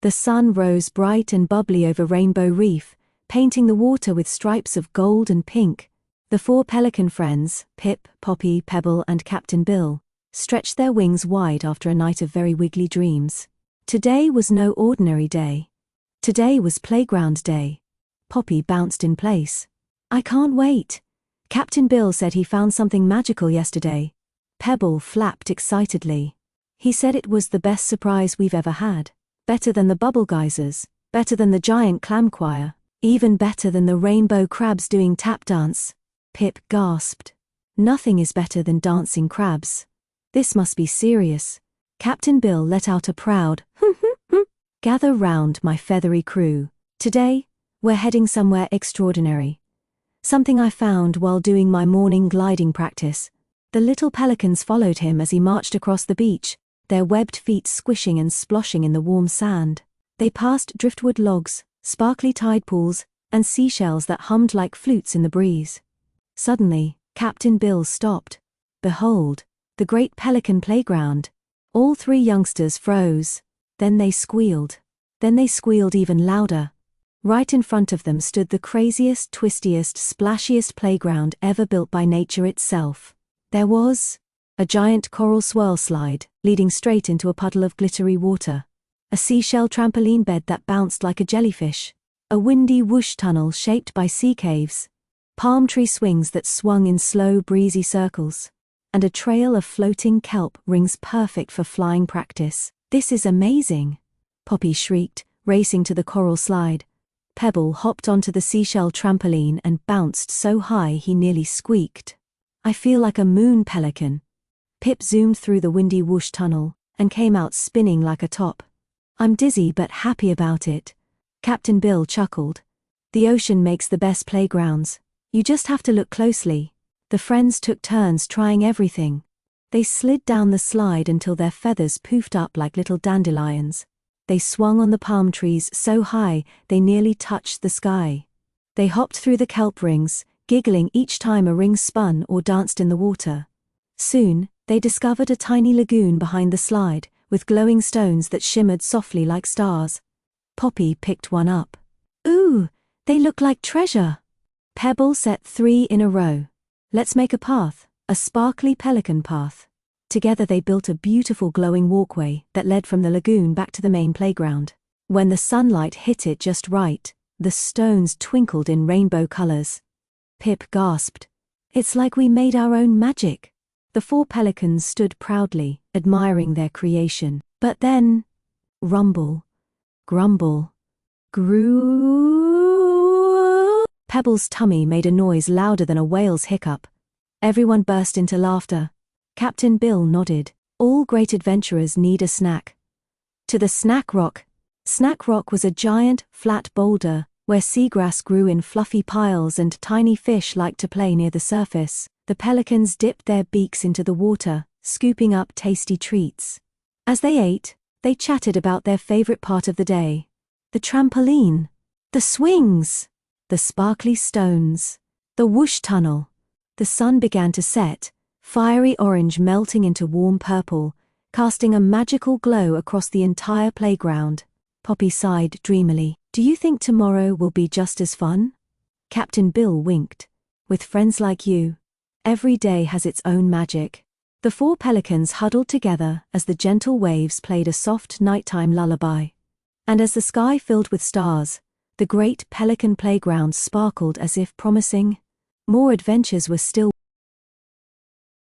The sun rose bright and bubbly over Rainbow Reef, painting the water with stripes of gold and pink. The 4 pelican friends, Pip, Poppy, Pebble, and Captain Bill, stretched their wings wide after a night of very wiggly dreams. Today was no ordinary day. Today was playground day. Poppy bounced in place. "I can't wait." Captain Bill said he found something magical yesterday. Pebble flapped excitedly. "He said it was the best surprise we've ever had. Better than the bubble geysers, better than the giant clam choir, even better than the rainbow crabs doing tap dance." Pip gasped. "Nothing is better than dancing crabs. This must be serious." Captain Bill let out a proud, "Gather round, my feathery crew. Today, we're heading somewhere extraordinary. Something I found while doing my morning gliding practice." The little pelicans followed him as he marched across the beach, their webbed feet squishing and sploshing in the warm sand. They passed driftwood logs, sparkly tide pools, and seashells that hummed like flutes in the breeze. Suddenly, Captain Bill stopped. Behold, the great pelican playground. All 3 youngsters froze. Then they squealed. Then they squealed even louder. Right in front of them stood the craziest, twistiest, splashiest playground ever built by nature itself. There was a giant coral swirl slide, leading straight into a puddle of glittery water. A seashell trampoline bed that bounced like a jellyfish. A windy whoosh tunnel shaped by sea caves. Palm tree swings that swung in slow, breezy circles. And a trail of floating kelp rings perfect for flying practice. "This is amazing!" Poppy shrieked, racing to the coral slide. Pebble hopped onto the seashell trampoline and bounced so high he nearly squeaked. "I feel like a moon pelican." Pip zoomed through the windy whoosh tunnel and came out spinning like a top. "I'm dizzy but happy about it." Captain Bill chuckled. "The ocean makes the best playgrounds. You just have to look closely." The friends took turns trying everything. They slid down the slide until their feathers poofed up like little dandelions. They swung on the palm trees so high they nearly touched the sky. They hopped through the kelp rings, giggling each time a ring spun or danced in the water. Soon, they discovered a tiny lagoon behind the slide, with glowing stones that shimmered softly like stars. Poppy picked one up. "Ooh, they look like treasure." Pebble set 3 in a row. "Let's make a path, a sparkly pelican path." Together they built a beautiful glowing walkway that led from the lagoon back to the main playground. When the sunlight hit it just right, the stones twinkled in rainbow colors. Pip gasped. "It's like we made our own magic." The 4 pelicans stood proudly, admiring their creation. But then, rumble, grumble, groo. Pebble's tummy made a noise louder than a whale's hiccup. Everyone burst into laughter. Captain Bill nodded. "All great adventurers need a snack." To the Snack Rock. Snack Rock was a giant, flat boulder, where seagrass grew in fluffy piles and tiny fish liked to play near the surface. The pelicans dipped their beaks into the water, scooping up tasty treats. As they ate, they chatted about their favorite part of the day. The trampoline, the swings, the sparkly stones, the whoosh tunnel. The sun began to set, fiery orange melting into warm purple, casting a magical glow across the entire playground. Poppy sighed dreamily. "Do you think tomorrow will be just as fun?" Captain Bill winked. "With friends like you, every day has its own magic." The 4 pelicans huddled together as the gentle waves played a soft nighttime lullaby. And as the sky filled with stars, the great pelican playground sparkled as if promising more adventures were still